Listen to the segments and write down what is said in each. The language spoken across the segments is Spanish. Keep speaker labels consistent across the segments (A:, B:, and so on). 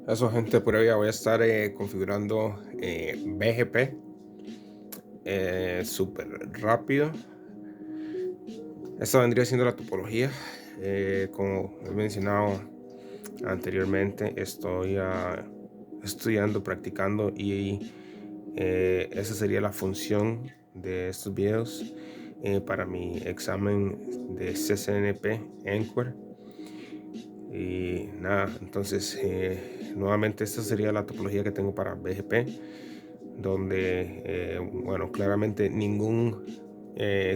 A: Eso, gente, por ahí voy a estar configurando BGP súper rápido. Esta vendría siendo la topología. Como he mencionado anteriormente, estoy estudiando, practicando y esa sería la función de estos videos para mi examen de CCNP ENCORE. Y nada, entonces nuevamente esta sería la topología que tengo para BGP, donde bueno, claramente ningún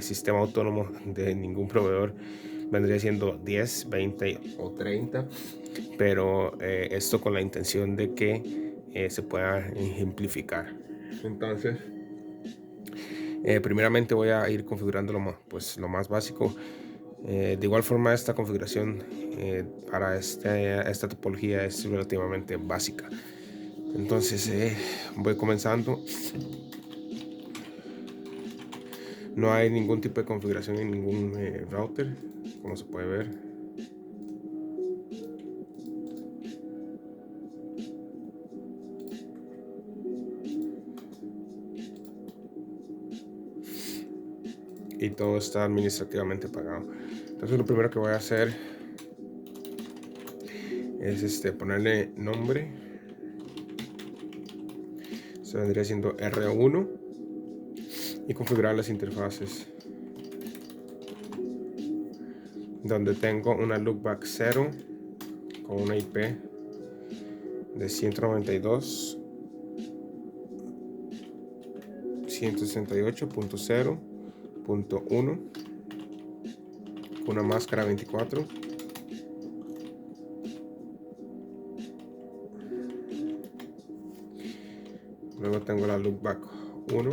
A: sistema autónomo de ningún proveedor vendría siendo 10, 20 o 30, pero esto con la intención de que se pueda ejemplificar. Entonces primeramente voy a ir configurando lo más básico. De igual forma, esta configuración para esta topología es relativamente básica. Entonces voy comenzando. No hay ningún tipo de configuración en ningún router, como se puede ver. Y todo está administrativamente pagado. Entonces lo primero que voy a hacer es ponerle nombre. Se vendría siendo R1 y configurar las interfaces, donde tengo una loopback 0 con una IP de 192.168.0.1 con una máscara 24. Luego tengo la loopback 1.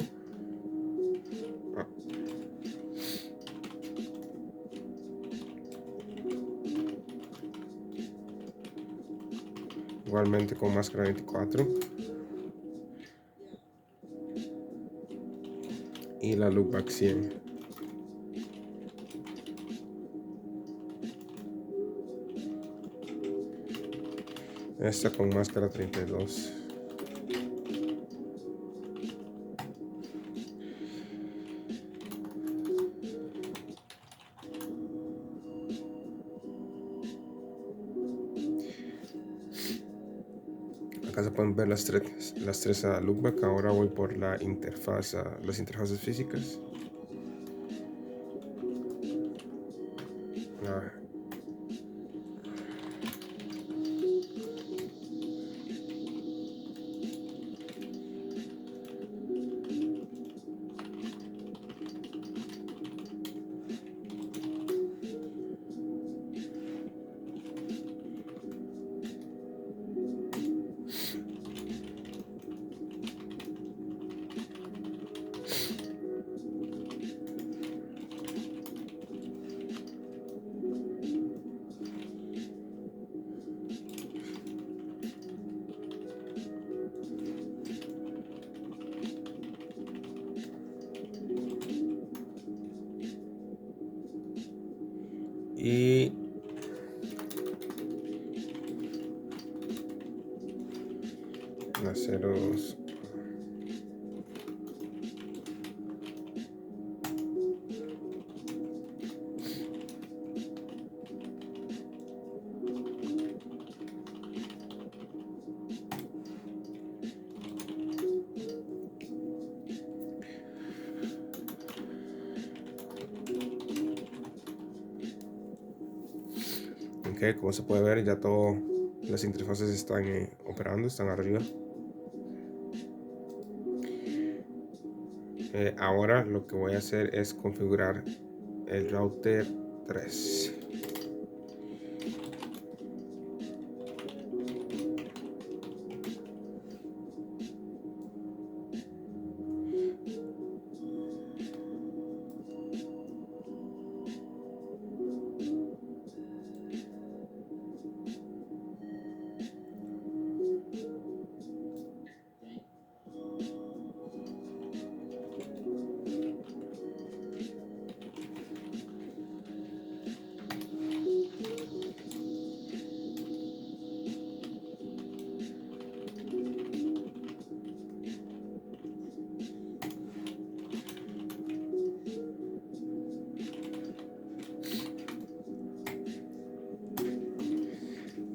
A: Igualmente con máscara 24. Y la loopback 100. Esta con máscara 32. Acá se pueden ver las tres a loopback. Ahora voy por las interfaces físicas. Ah, y las ceros. Ok, como se puede ver, ya todas las interfaces están operando, están arriba. Ahora lo que voy a hacer es configurar el router 3.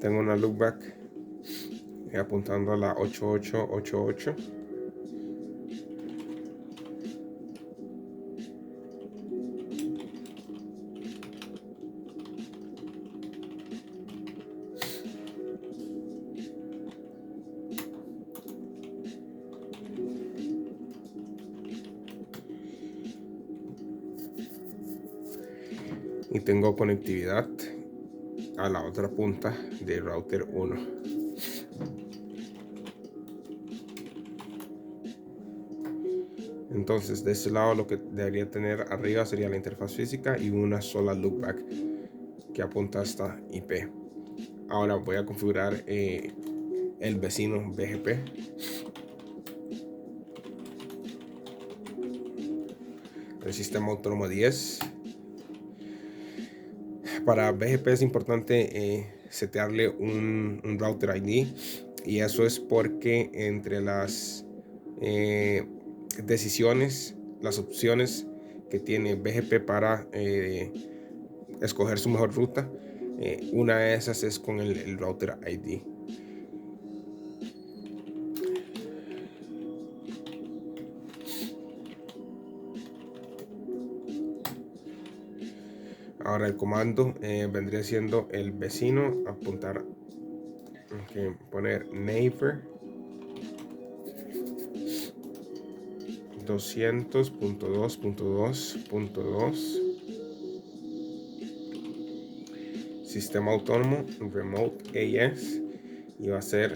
A: tengo una loopback apuntando a la 8888. Y tengo conectividad a la otra punta de router 1. Entonces de este lado lo que debería tener arriba sería la interfaz física y una sola loopback que apunta a esta IP. Ahora voy a configurar el vecino BGP. El sistema autónomo 10. Para BGP es importante setearle un router ID, y eso es porque entre las decisiones, las opciones que tiene BGP para escoger su mejor ruta, una de esas es con el router ID. Ahora el comando vendría siendo el vecino, apuntar, poner neighbor 200.2.2.2 sistema autónomo remote AS, y va a ser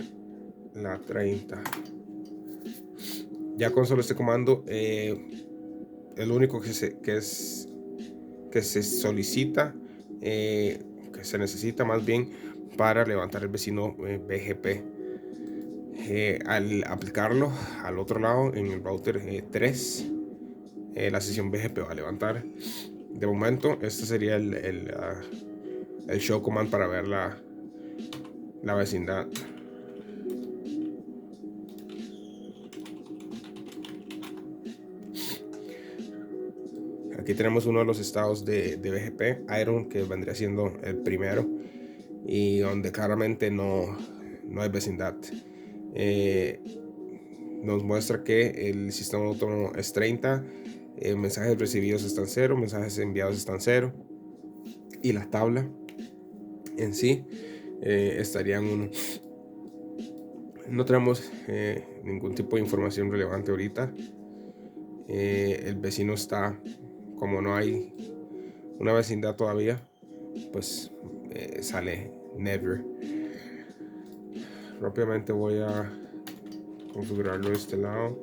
A: la 30. Ya con solo este comando, el único que se solicita, que se necesita más bien para levantar el vecino BGP. Al aplicarlo al otro lado en el router 3, la sesión BGP va a levantar. De momento este sería el show command para ver la vecindad. Aquí tenemos uno de los estados de BGP, Iron, que vendría siendo el primero, y donde claramente no hay vecindad. Nos muestra que el sistema autónomo es 30, mensajes recibidos están 0, mensajes enviados están 0, y la tabla en sí estaría en 1. No tenemos ningún tipo de información relevante ahorita. El vecino está, como no hay una vecindad todavía, pues sale never. Rápidamente voy a configurarlo de este lado.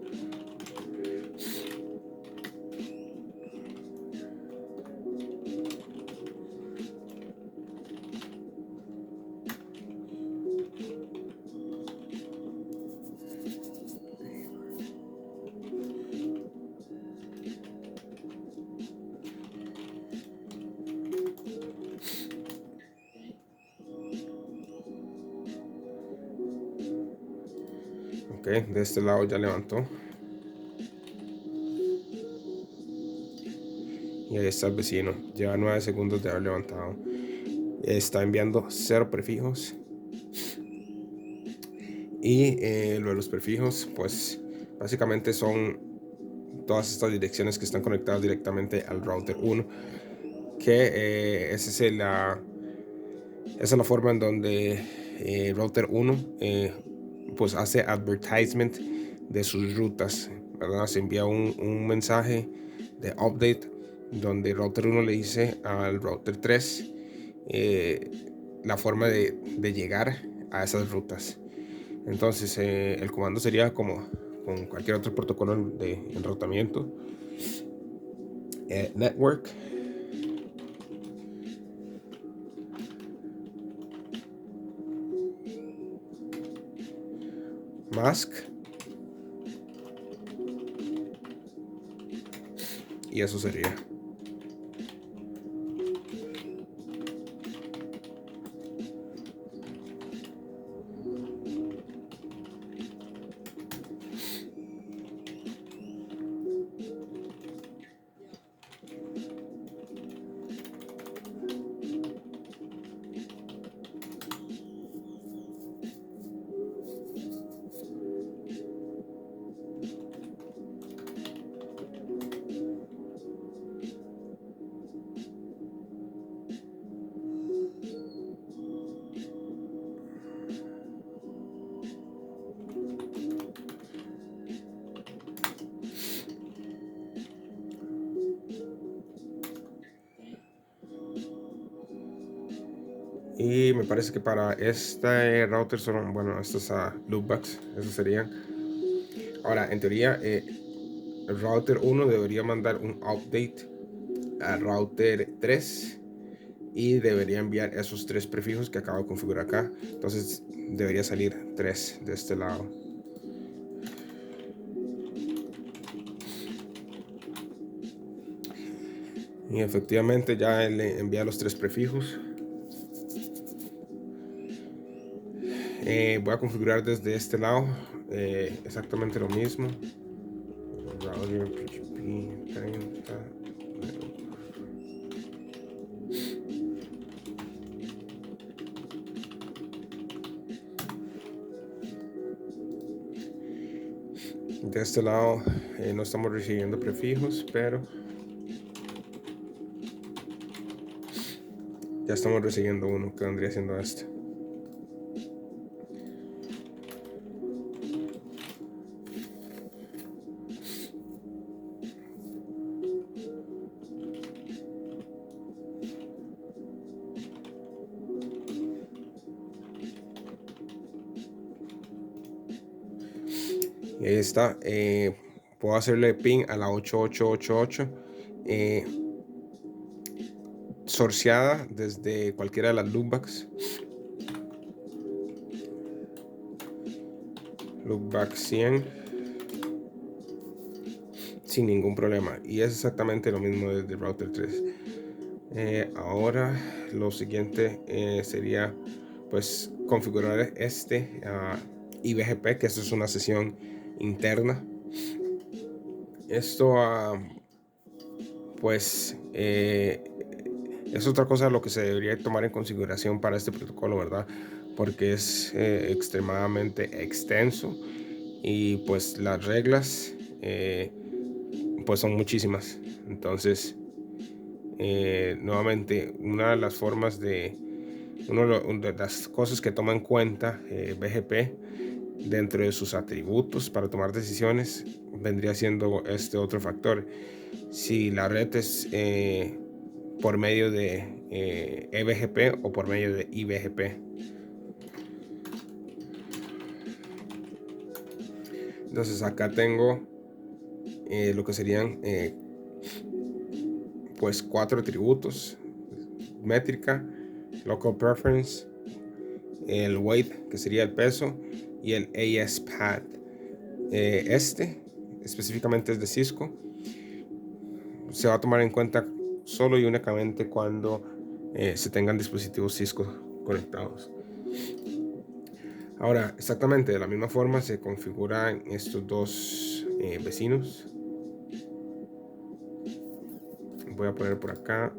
A: Ok, de este lado ya levantó. Y ahí está el vecino. Lleva 9 segundos de haber levantado. Está enviando 0 prefijos. Y lo de los prefijos, pues básicamente son todas estas direcciones que están conectadas directamente al router 1. Que esa es la forma en donde el router 1 pues hace advertisement de sus rutas, ¿verdad? Se envía un mensaje de update donde el router 1 le dice al router 3 la forma de llegar a esas rutas. Entonces el comando sería como con cualquier otro protocolo de enrutamiento: network mask, y eso sería. Y me parece que para este router son, bueno, estos loopbacks, esos serían. Ahora, en teoría, el router 1 debería mandar un update al router 3 y debería enviar esos 3 prefijos que acabo de configurar acá. Entonces debería salir 3 de este lado. Y efectivamente ya le envía los 3 prefijos. Voy a configurar desde este lado exactamente lo mismo. Router PGP 30. De este lado no estamos recibiendo prefijos, pero ya estamos recibiendo uno que vendría siendo este. Y ahí está. Puedo hacerle ping a la 8888 sorciada desde cualquiera de las loopbacks. Loopback 100 sin ningún problema. Y es exactamente lo mismo desde el router 3. Ahora lo siguiente sería pues configurar este IBGP, que esto es una sesión interna. Esto pues es otra cosa lo que se debería tomar en consideración para este protocolo, ¿verdad? Porque es extremadamente extenso y pues las reglas pues son muchísimas. Entonces nuevamente una de las formas una de las cosas que toma en cuenta BGP dentro de sus atributos para tomar decisiones vendría siendo este otro factor. Si la red es por medio de eBGP o por medio de IBGP. Entonces acá tengo lo que serían pues 4 atributos: métrica, local preference, el weight, que sería el peso, y el AS-PAD. Este específicamente es de Cisco. Se va a tomar en cuenta solo y únicamente cuando se tengan dispositivos Cisco conectados. Ahora, exactamente de la misma forma se configuran estos dos vecinos. Voy a poner por acá.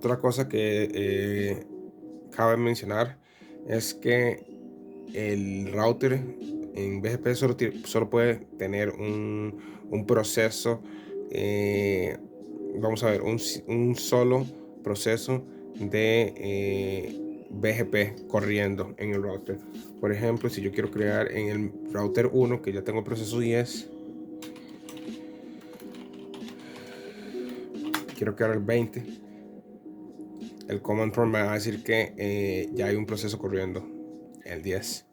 A: Otra cosa que cabe mencionar es que el router en BGP solo puede tener un proceso, vamos a ver, un solo proceso de BGP corriendo en el router. Por ejemplo, si yo quiero crear en el router 1, que ya tengo el proceso 10, quiero crear el 20, el command prompt me va a decir que ya hay un proceso corriendo, el 10.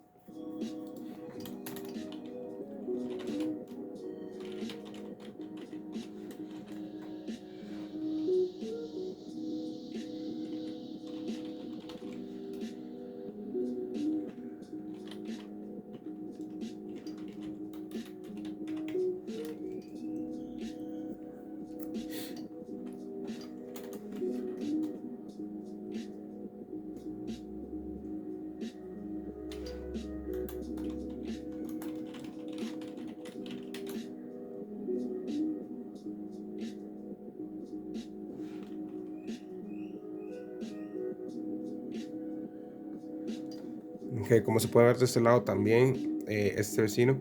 A: Okay, como se puede ver de este lado también, este vecino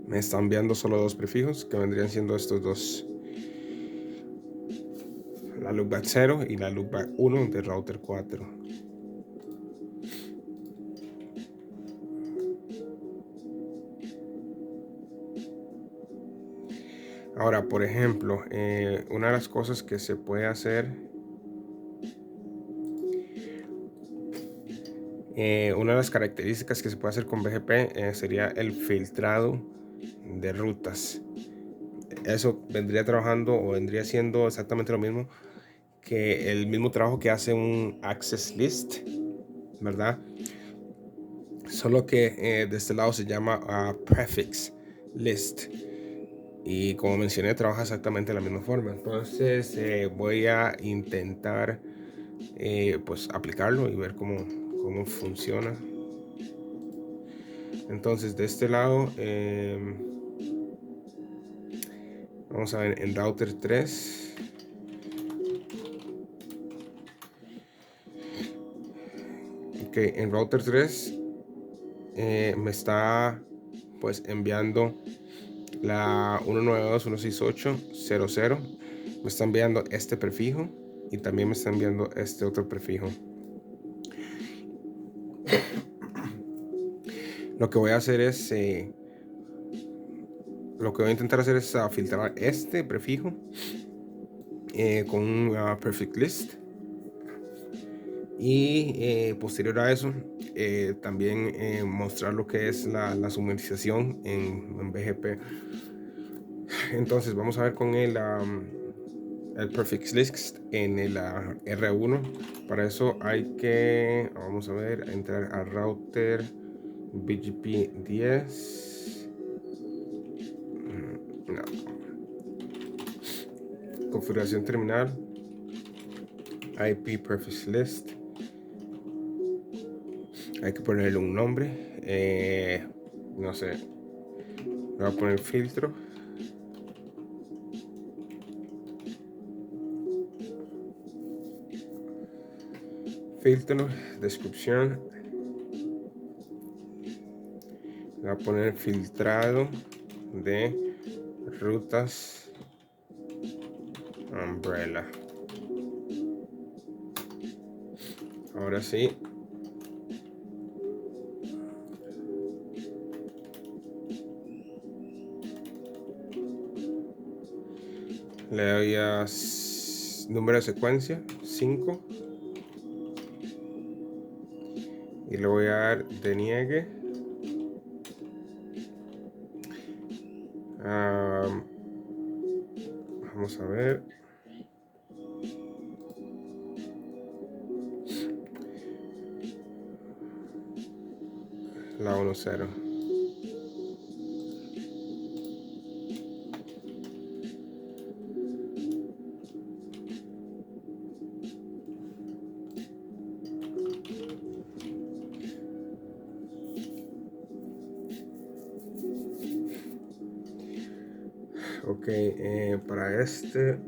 A: me está enviando solo dos prefijos, que vendrían siendo estos dos, la loopback 0 y la loopback 1 del router 4. Ahora, por ejemplo, una de las cosas que se puede hacer, una de las características que se puede hacer con BGP sería el filtrado de rutas. Eso vendría trabajando o vendría siendo exactamente lo mismo que el mismo trabajo que hace un access list, ¿verdad? Solo que de este lado se llama prefix list, y como mencioné trabaja exactamente de la misma forma. Entonces voy a intentar pues aplicarlo y ver cómo funciona. Entonces de este lado vamos a ver en router 3. Ok, en router 3 me está pues enviando la 192.168.0.0. Me está enviando este prefijo y también me está enviando este otro prefijo. Lo que voy a hacer es lo que voy a intentar hacer es filtrar este prefijo con un perfect list, y posterior a eso también mostrar lo que es la sumarización en BGP. Entonces vamos a ver con el prefix list en el R1. Para eso hay que, vamos a ver, entrar a router BGP 10. No. Configuración terminal, IP prefix list. Hay que ponerle un nombre, no sé, voy a poner filtro. Filtro, descripción, voy a poner filtrado de rutas umbrella. Ahora sí, le doy a número de secuencia 5 y le voy a dar deniegue. Vamos a ver. La 1.0. Ok, para este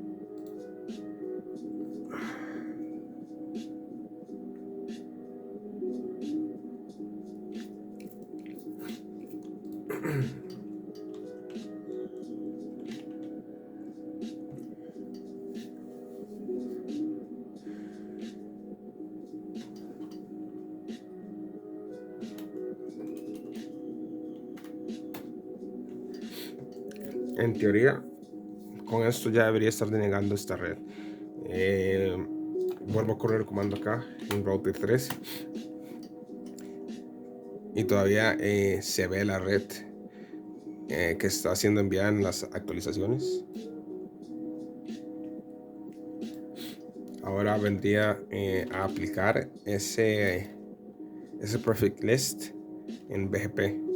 A: En teoría, con esto ya debería estar denegando esta red. Vuelvo a correr el comando acá en router 3 y todavía se ve la red que está siendo enviada en las actualizaciones. Ahora vendría a aplicar ese prefix list en BGP.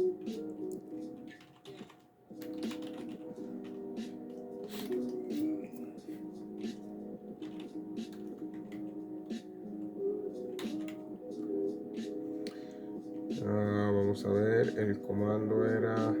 A: Vamos a ver, el comando era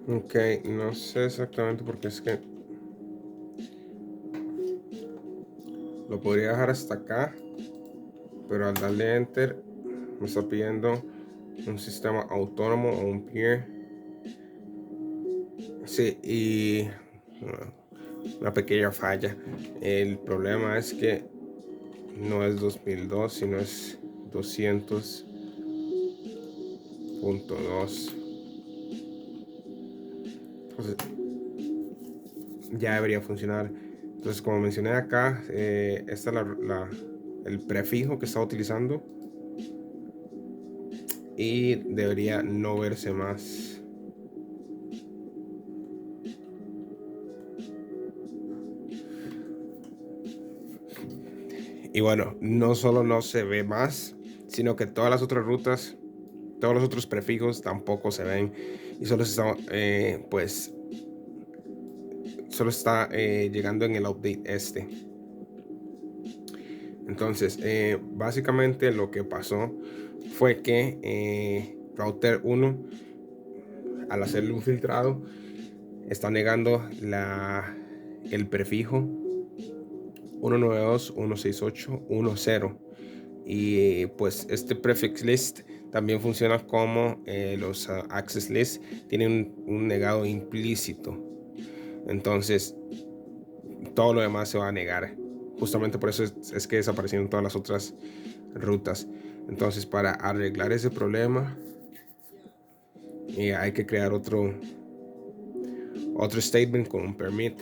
A: ok, no sé exactamente porque es que lo podría dejar hasta acá, pero al darle enter me está pidiendo un sistema autónomo o un peer. Sí, y una pequeña falla. El problema es que no es 2002, sino es 200.2. Entonces, ya debería funcionar. Entonces, como mencioné acá, esta es el prefijo que estaba utilizando y debería no verse más. Y bueno, no solo no se ve más, sino que todas las otras rutas, todos los otros prefijos tampoco se ven y solo está, pues, solo está llegando en el update este. Entonces, básicamente lo que pasó fue que router 1, al hacerle un filtrado, está negando el prefijo 192.168.1.0 y pues este prefix list también funciona como los access lists tienen un negado implícito. Entonces todo lo demás se va a negar. Justamente por eso es que desaparecieron todas las otras rutas. Entonces, para arreglar ese problema, hay que crear otro statement con un permit.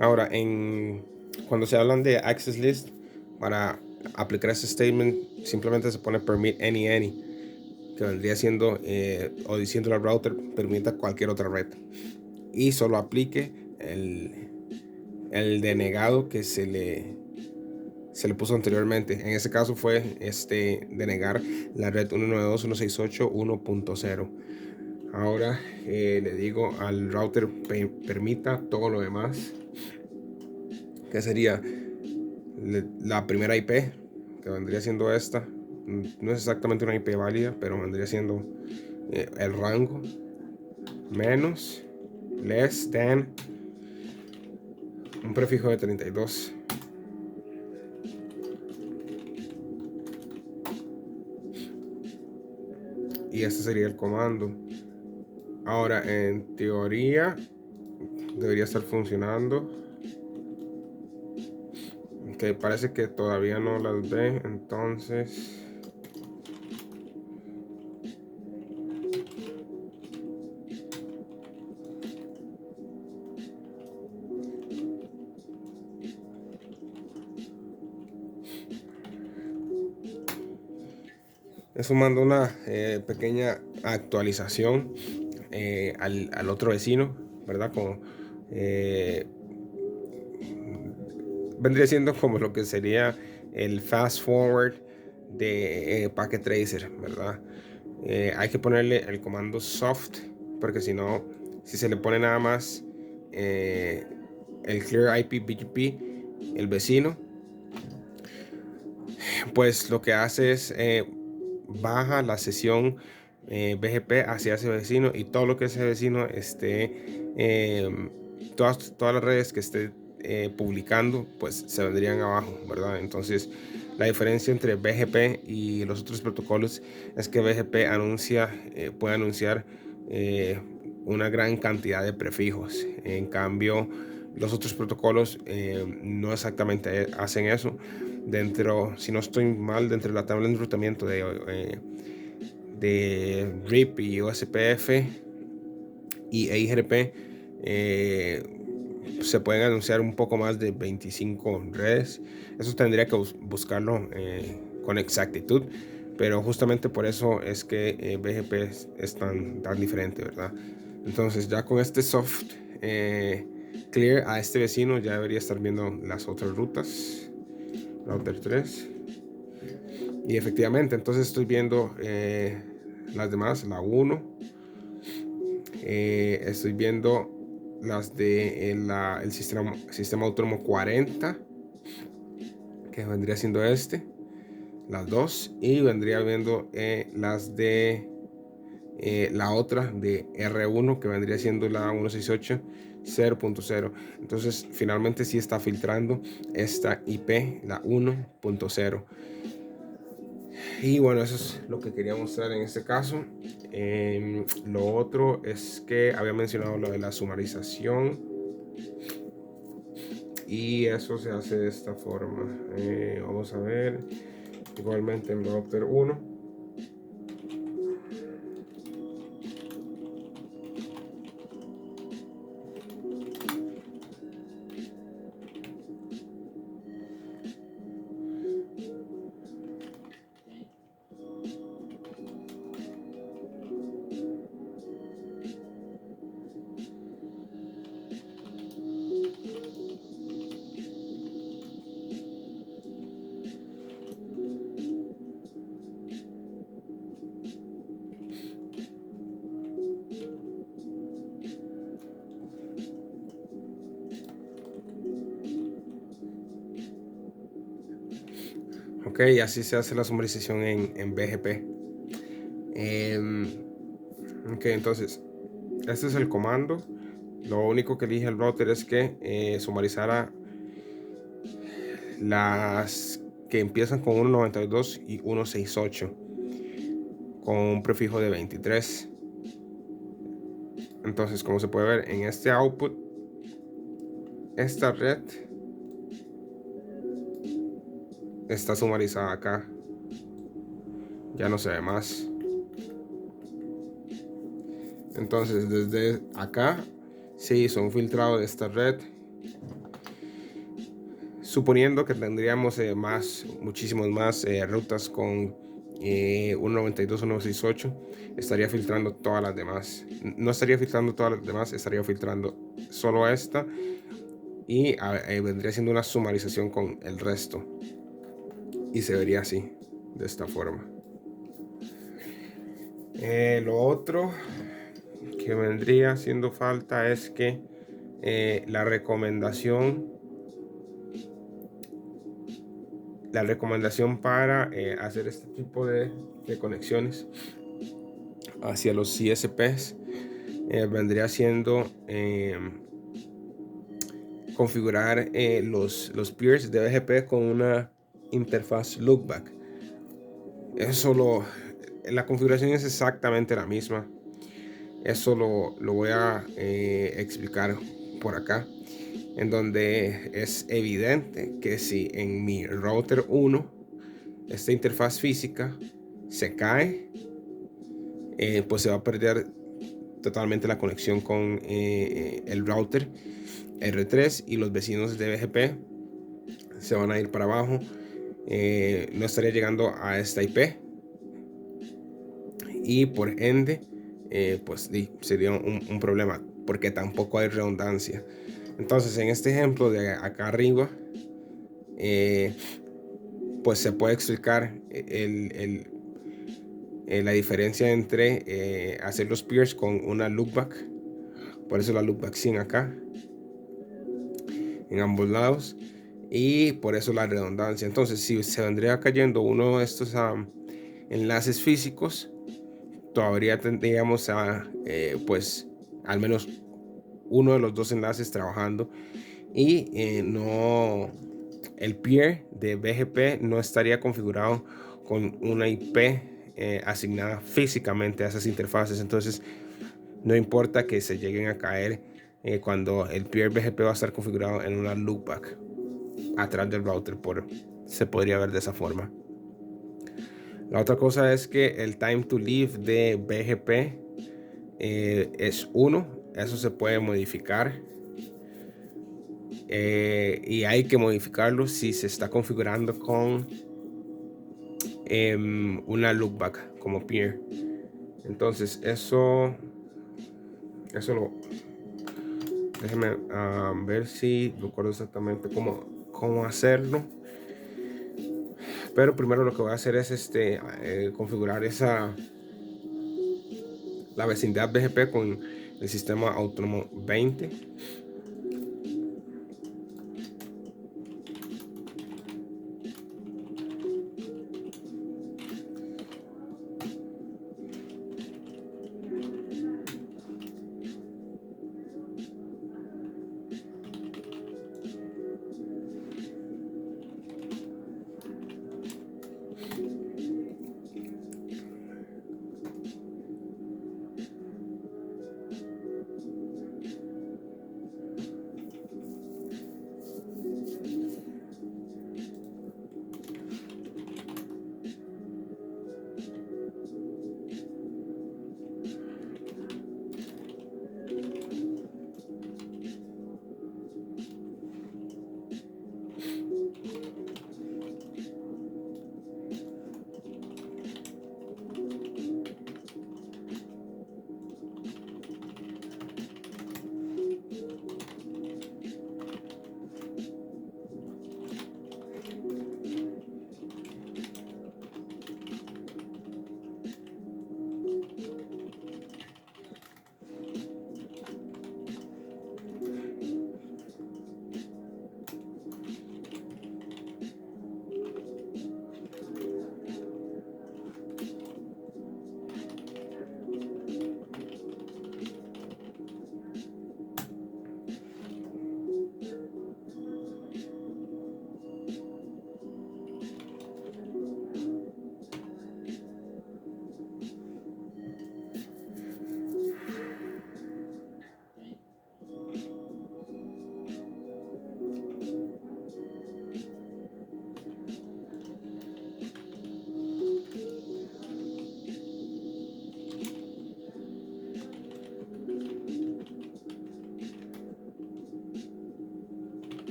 A: Ahora, cuando se hablan de access list, para aplicar ese statement simplemente se pone permit any, que vendría siendo o diciendo al router permita cualquier otra red y solo aplique el denegado que se le puso anteriormente. En ese caso fue denegar la red 192.168.1.0. Ahora le digo al router permita todo lo demás, que sería la primera IP, que vendría siendo esta. No es exactamente una IP válida, pero vendría siendo el rango menos less than un prefijo de 32. Y este sería el comando. Ahora, en teoría debería estar funcionando. Que parece que todavía no las ve, entonces eso manda una pequeña actualización al otro vecino, ¿verdad? Como vendría siendo como lo que sería el fast forward de Packet Tracer, ¿verdad? Hay que ponerle el comando soft, porque si no, si se le pone nada más el clear IP BGP, el vecino, pues lo que hace es baja la sesión BGP hacia ese vecino, y todo lo que ese vecino esté, todas las redes que esté publicando, pues se vendrían abajo, ¿verdad? Entonces la diferencia entre BGP y los otros protocolos es que BGP puede anunciar una gran cantidad de prefijos. En cambio, los otros protocolos no exactamente hacen eso. Si no estoy mal, dentro de la tabla de enrutamiento de RIP y OSPF y EIGRP, se pueden anunciar un poco más de 25 redes. Eso tendría que buscarlo con exactitud, pero justamente por eso es que BGP es tan diferente, ¿verdad? Entonces ya con este soft clear a este vecino ya debería estar viendo las otras rutas, router 3, y efectivamente entonces estoy viendo las demás, la 1, estoy viendo las de el sistema autónomo 40, que vendría siendo las 2, y vendría viendo las de la otra de R1, que vendría siendo la 168.0.0. Entonces finalmente sí está filtrando esta IP, la 1.0. Y bueno, eso es lo que quería mostrar en este caso. Lo otro es que había mencionado lo de la sumarización, y eso se hace de esta forma. Vamos a ver, igualmente en router 1. Ok, así se hace la sumarización en BGP. Ok, entonces este es el comando. Lo único que elige el router es que sumarizara las que empiezan con 1.92 y 1.68 con un prefijo de 23. Entonces, como se puede ver en este output, esta red está sumarizada acá, ya no se ve más. Entonces desde acá se hizo un filtrado de esta red suponiendo que tendríamos muchísimos más rutas con 192 o 168, estaría filtrando todas las demás. No estaría filtrando todas las demás, estaría filtrando solo esta y vendría siendo una sumarización con el resto. Y se vería así, de esta forma. Lo otro que vendría haciendo falta es que la recomendación para hacer este tipo de conexiones hacia los CSPs vendría siendo configurar los peers de BGP con una interfaz loopback. La configuración es exactamente la misma. Eso lo voy a explicar por acá, en donde es evidente que si en mi router 1 esta interfaz física se cae, pues se va a perder totalmente la conexión con el router R3 y los vecinos de BGP se van a ir para abajo. No estaría llegando a esta IP y por ende pues sería un problema, porque tampoco hay redundancia. Entonces, en este ejemplo de acá arriba, pues se puede explicar la diferencia entre hacer los peers con una loopback. Por eso la loopback sin acá en ambos lados, y por eso la redundancia. Entonces, si se vendría cayendo uno de estos enlaces físicos, todavía tendríamos pues al menos uno de los dos enlaces trabajando, y el peer de BGP no estaría configurado con una IP asignada físicamente a esas interfaces. Entonces no importa que se lleguen a caer cuando el peer BGP va a estar configurado en una loopback atrás del router. Se podría ver de esa forma. La otra cosa es que el time to leave de BGP es 1. Eso se puede modificar. Y hay que modificarlo si se está configurando con una loopback como peer. Entonces déjeme ver si recuerdo exactamente cómo hacerlo. Pero primero lo que voy a hacer es configurar la vecindad BGP con el sistema autónomo 20.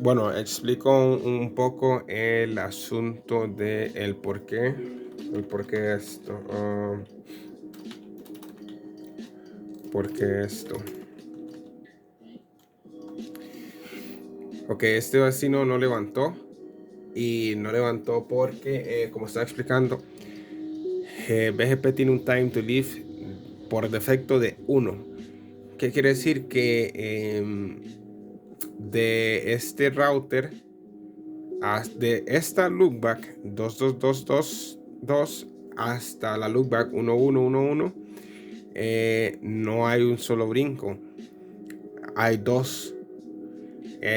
A: Bueno, explico un poco el asunto de el por qué esto. ¿Por qué esto? Ok, este vecino no levantó. Y no levantó porque, como estaba explicando, BGP tiene un time to leave por defecto de 1. ¿Qué quiere decir? Que de este router, de esta loopback 22222 hasta la loopback 1111, no hay un solo brinco, hay dos.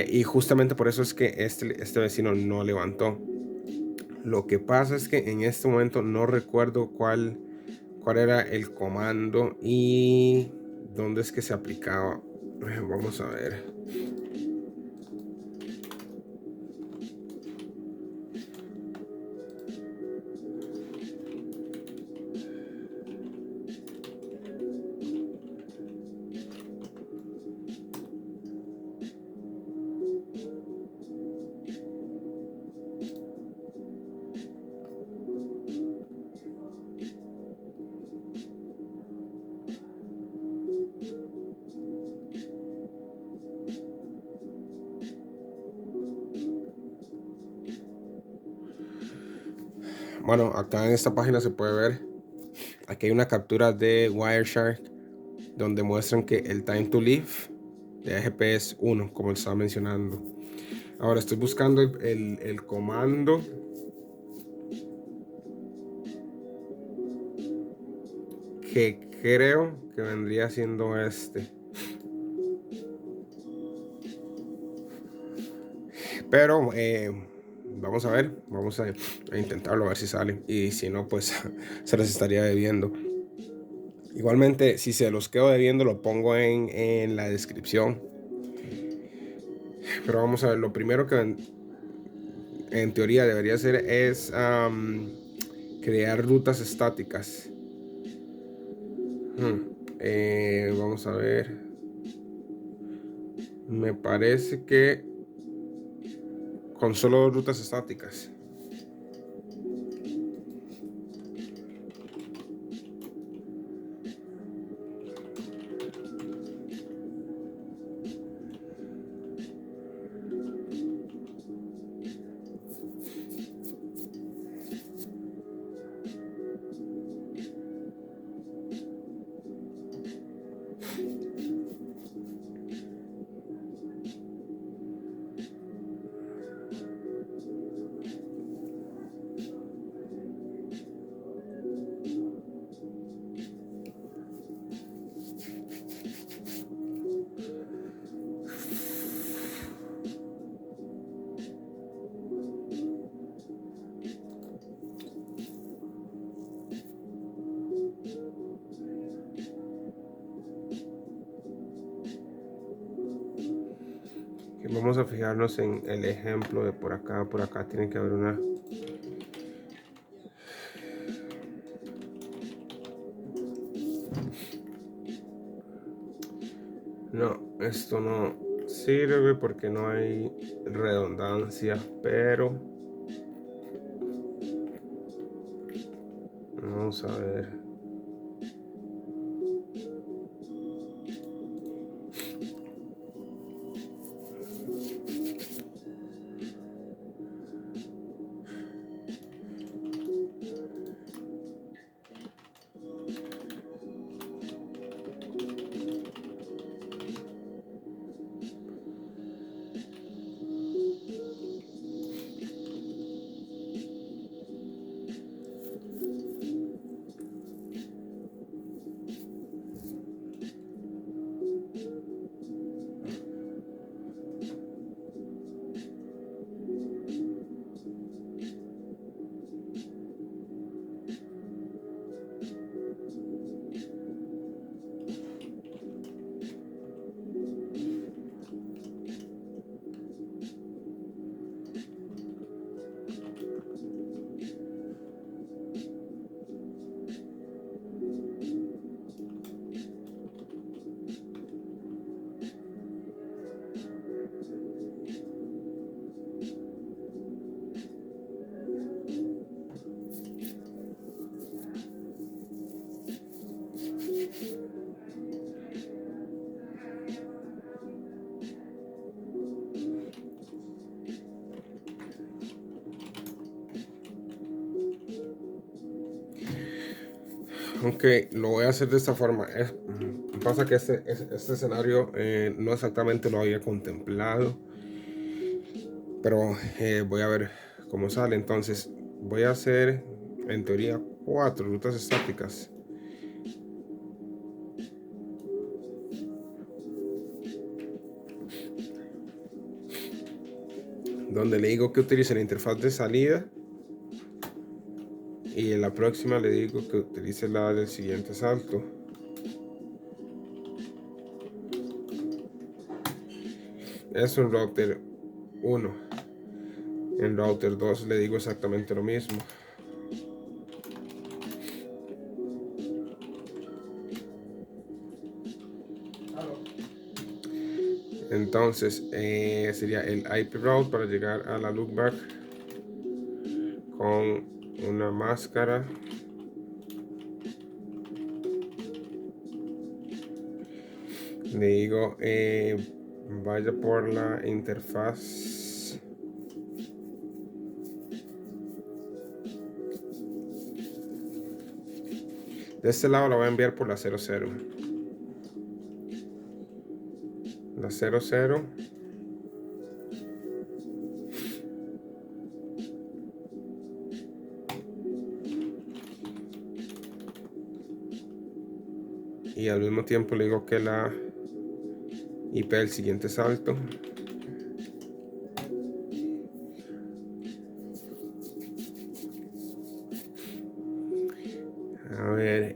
A: Y justamente por eso es que este vecino no levantó. Lo que pasa es que en este momento no recuerdo cuál era el comando y dónde es que se aplicaba. Vamos a ver. Bueno, acá en esta página se puede ver. Aquí hay una captura de Wireshark donde muestran que el time to leave de AGP es 1, como estaba mencionando. Ahora estoy buscando el comando que creo que vendría siendo este. Pero vamos a ver, vamos a intentarlo a ver si sale. Y si no, pues se les estaría debiendo. Igualmente, si se los quedo debiendo, lo pongo en la descripción. Pero vamos a ver, lo primero que en teoría debería hacer es crear rutas estáticas. Vamos a ver. Me parece que con solo rutas estáticas. Vamos a fijarnos en el ejemplo de por acá. Por acá tiene que haber una. No, esto no sirve porque no hay redundancia, pero vamos a ver. Aunque lo voy a hacer de esta forma. Pasa que este escenario no exactamente lo había contemplado, pero voy a ver cómo sale. Entonces voy a hacer en teoría 4 rutas estáticas, donde le digo que utilice la interfaz de salida, y en la próxima le digo que utilice la del siguiente salto. Es un router 1. En router 2 le digo exactamente lo mismo. Entonces sería el IP route para llegar a la loopback con una máscara. Le digo vaya por la interfaz de este lado, la voy a enviar por la 00. La 00. Y al mismo tiempo le digo que la IP del siguiente salto. A ver,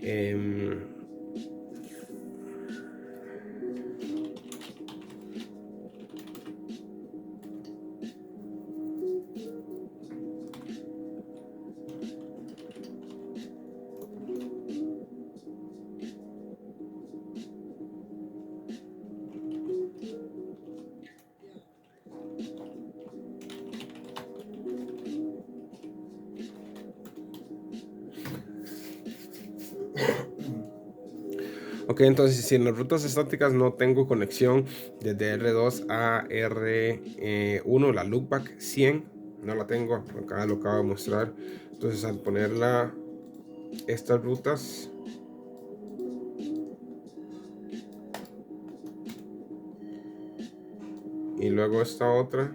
A: ok, entonces si en las rutas estáticas no tengo conexión desde R2 a R1, la loopback 100, no la tengo, acá lo acabo de mostrar. Entonces al ponerla estas rutas, y luego esta otra,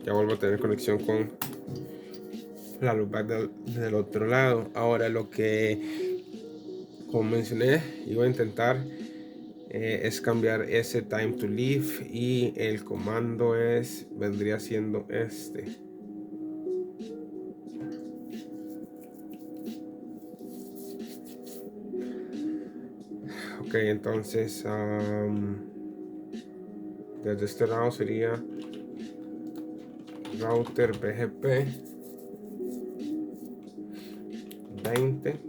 A: ya vuelvo a tener conexión con la loopback del otro lado. Ahora lo que, como mencioné, iba a intentar es cambiar ese time to leave, y el comando vendría siendo este. Ok, entonces desde este lado sería router BGP 20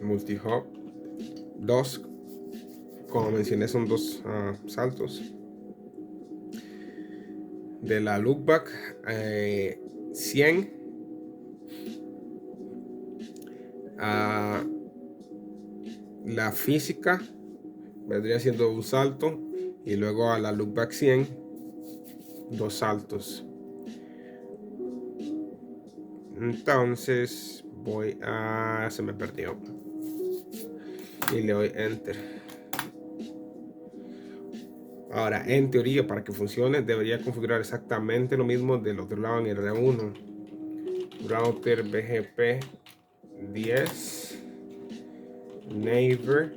A: multihop 2. Como mencioné, son 2 saltos de la loopback 100 a la física, vendría siendo un salto, y luego a la loopback 100 2 saltos. Entonces se me perdió, y le doy enter. Ahora, en teoría, para que funcione, debería configurar exactamente lo mismo del otro lado en R1. Router BGP 10 neighbor,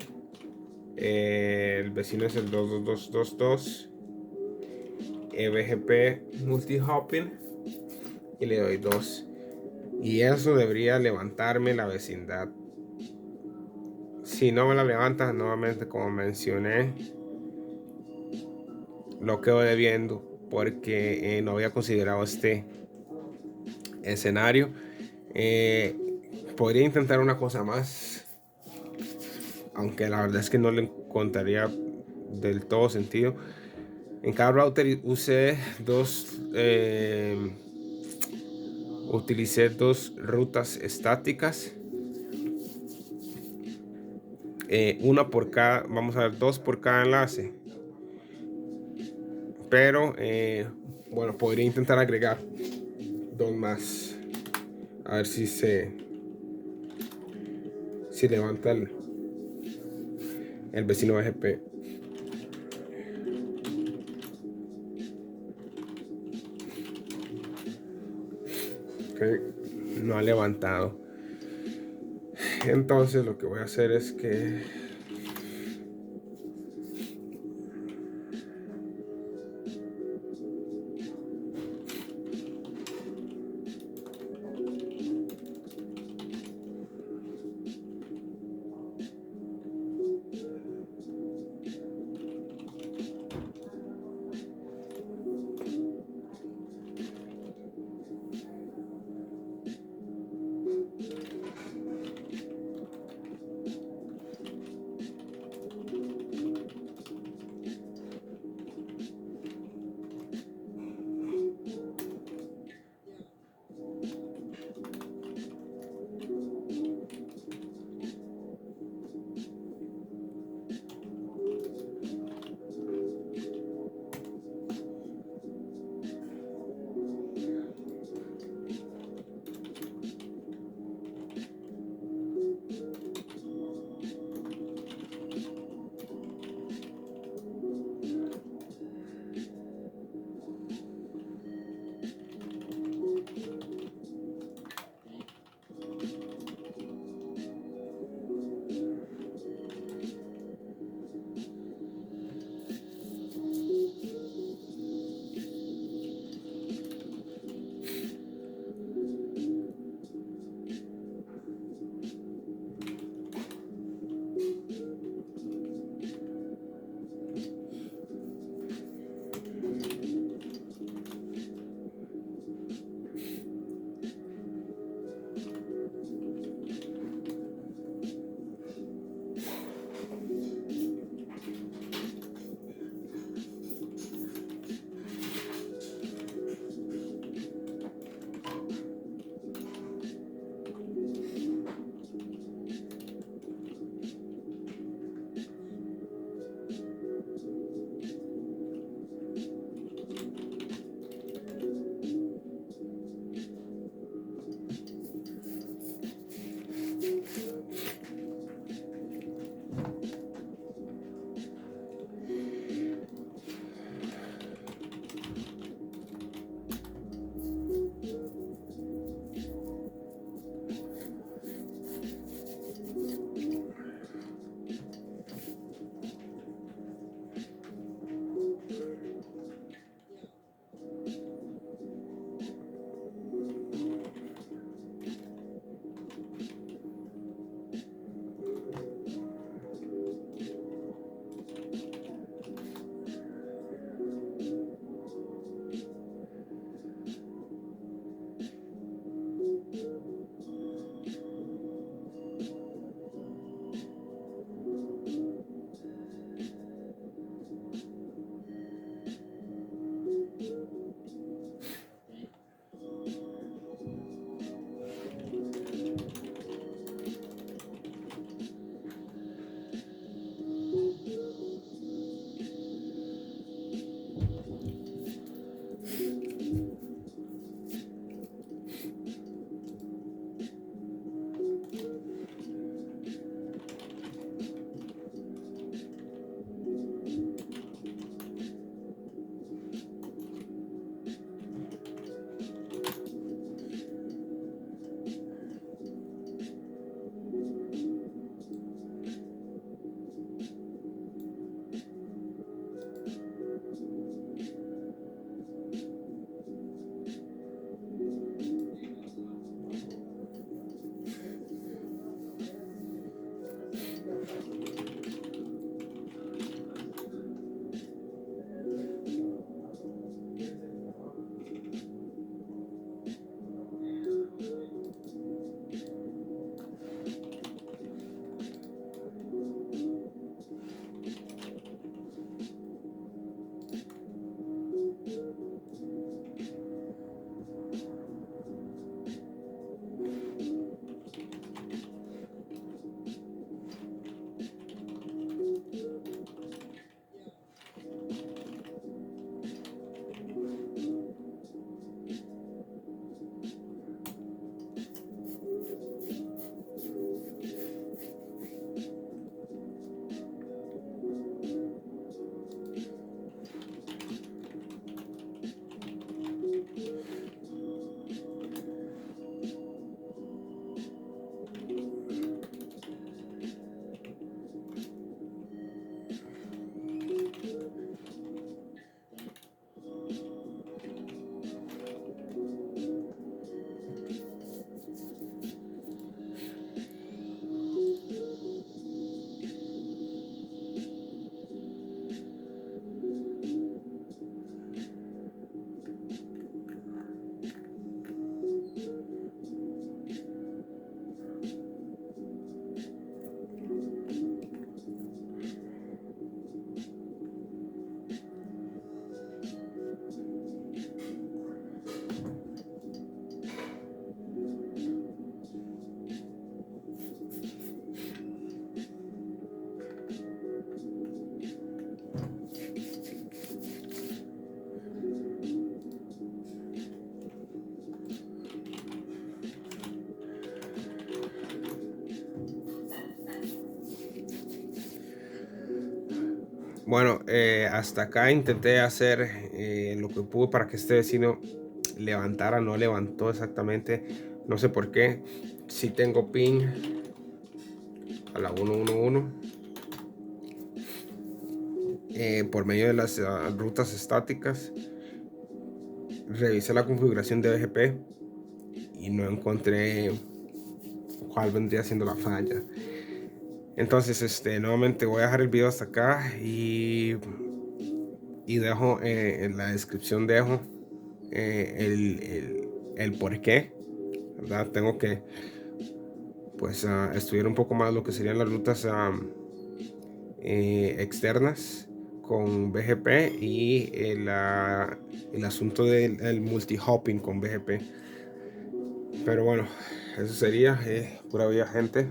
A: el vecino es el 22222, BGP multihopping, y le doy 2, y eso debería levantarme la vecindad. Si no me la levanta, nuevamente, como mencioné, lo quedo debiendo, porque no había considerado este escenario. Podría intentar una cosa más, aunque la verdad es que no le encontraría del todo sentido. En cada router utilicé 2 rutas estáticas, una por cada, vamos a ver, 2 por cada enlace, Pero bueno, podría intentar agregar dos más. A ver si levanta el vecino BGP. Okay, no ha levantado. Entonces lo que voy a hacer es que Bueno, hasta acá intenté hacer lo que pude para que este vecino levantara, no levantó exactamente, no sé por qué. Si tengo ping a la 111 por medio de las rutas estáticas. Revisé la configuración de BGP y no encontré cuál vendría siendo la falla. Entonces, nuevamente voy a dejar el video hasta acá y dejo en la descripción dejo el por qué, ¿verdad? Tengo que pues estudiar un poco más lo que serían las rutas externas con BGP y el asunto del multi-hopping con BGP. Pero bueno, eso sería pura vida, gente.